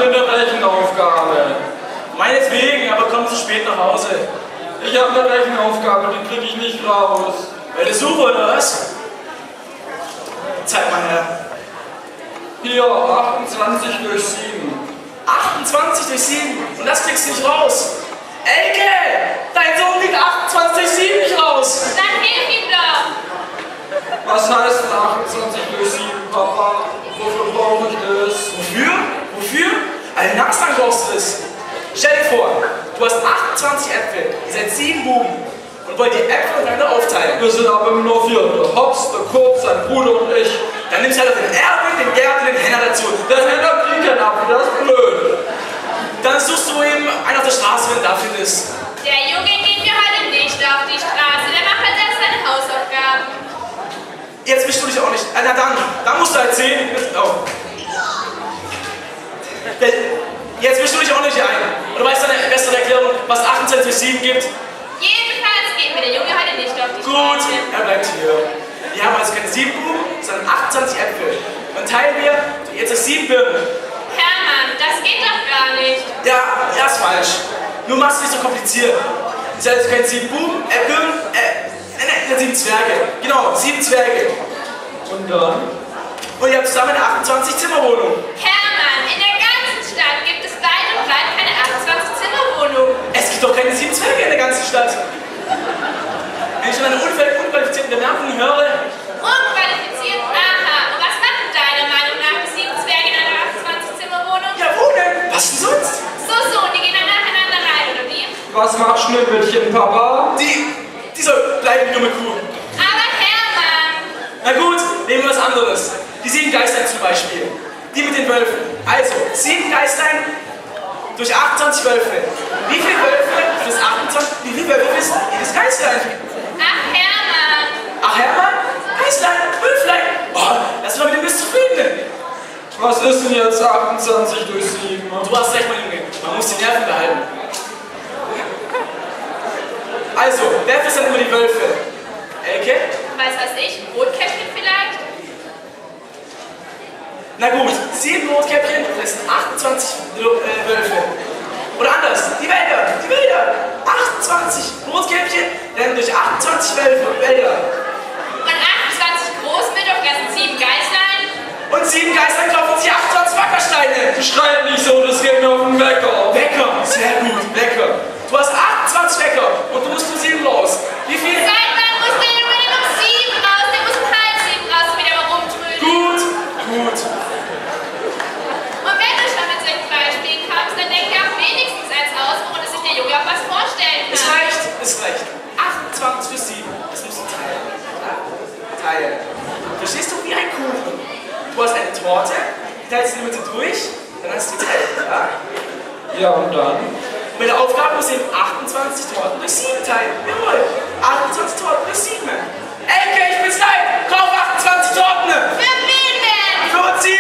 habe hier eine Rechenaufgabe. Meinetwegen, aber komm zu spät nach Hause. Ich habe eine Rechenaufgabe, die kriege ich nicht raus. Bei der Suche oder was? Zeig mal her. Hier, 28 durch 7. 28 durch 7 und das kriegst du nicht raus. Elke, dein Sohn kriegt 28 durch 7 nicht raus. Dann hilf ihm doch! Was heißt denn 28 durch 7, Papa? Wofür brauche ich das? Wofür? Wofür? Allen Nachsang brauchst du das. Stell dir vor, du hast 28 Äpfel, ihr seid 7 Buben und wollt die Äpfel untereinander aufteilen. Wir sind aber immer nur 4. Der Hobbs, der Kurt, sein Bruder und ich. Dann nimmst du halt den Erwin, den Gerd und den Henner dazu. Der Henner kriegt keinen Apfel, das ist blöd. Dann suchst du eben einen auf der Straße, wenn du da findest. Der Junge geht mir heute nicht auf die Straße, der macht halt erst seine Hausaufgaben. Jetzt mischst du dich auch nicht. Na dann musst du halt sehen. Oh. Jetzt mischst du dich auch nicht ein. Oder weißt du eine bessere Erklärung, was 28 durch 7 gibt? Jedenfalls geht mir der Junge heute nicht auf die Gut, Straße. er bleibt hier. Wir haben also keine 7 Buben, sondern 28 Äpfel. Dann teilen wir jetzt durch 7 Birnen. Hermann, das geht doch gar nicht. Ja, ist falsch. Nur machst du nicht so kompliziert. Das heißt, du kennst 7 Buben, Birnen, 7 Zwerge. Genau, 7 Zwerge. Und dann? Und ihr habt zusammen eine 28-Zimmer-Wohnung. Hermann, in der ganzen Stadt gibt es weit und breit keine 28-Zimmer-Wohnung. Es gibt doch keine 7 Zwerge in der ganzen Stadt. Wenn ich schon eine unqualifizierte Bemerkung höre, Unqualifiziert? Aha. Und was machen deiner Meinung nach die 7 Zwerge in einer 28-Zimmer-Wohnung? ja, wo denn? Was denn sonst? So, die gehen dann nacheinander rein, oder wie? Was macht Schnippelchen, Papa? Die soll bleiben, dumme Kuh. Aber Hermann! Na gut, nehmen wir was anderes. Die 7 Geißlein zum Beispiel. Die mit den Wölfen. Also, 7 Geißlein durch 28 Wölfe. Wie viele Wölfe fürs 28? Wie viele Wölfe ist jedes Geißlein? Ach, Hermann! Ach, Hermann? Geißlein? Wölflein? Oh, lass doch wieder bis zufrieden. Was ist denn jetzt 28 durch 7? Du hast recht, mein Junge. Man muss die Nerven behalten. Also, wer ist dann immer die Wölfe? Elke? Was ich? Rotkäppchen vielleicht? Na gut, 7 Rotkäppchen, das sind 28 Wölfe. Oder anders, die Wälder. 28 Rotkäppchen, dann durch 28 Wälder. Und 28 Großmütter fressen 7 Geißlein? Und 7 Geister kaufen sich 28 Wackersteine. Die schreit nicht so, das geht mir auf den Wecker. Wecker, sehr gut, Wecker. Du hast 28 Wecker und du musst nur 7 raus. Wie viel? Seit wann muss der Junge denn um 7 raus? Der muss um halb 7 raus, damit er mal rumtrödelt. Gut. Und wenn du schon mit solchen Beispielen kommst, dann denk dir auch wenigstens eins aus, woran es sich der Junge auch was vorstellen Es kann. reicht. 28 für 7. Das musst du teilen. Ja? Teilen. Verstehst du, wie ein Kuchen. Du hast eine Torte, die teilst du in der Mitte durch, dann hast du die geteilt. Ja? Ja, und dann? Bei der Aufgabe musst du eben 28 Torten durch 7 teilen. Jawohl. 28 Torten durch 7. Elke, ich bin's leid. Kauf 28 Torten. Für wen denn? Für uns 7.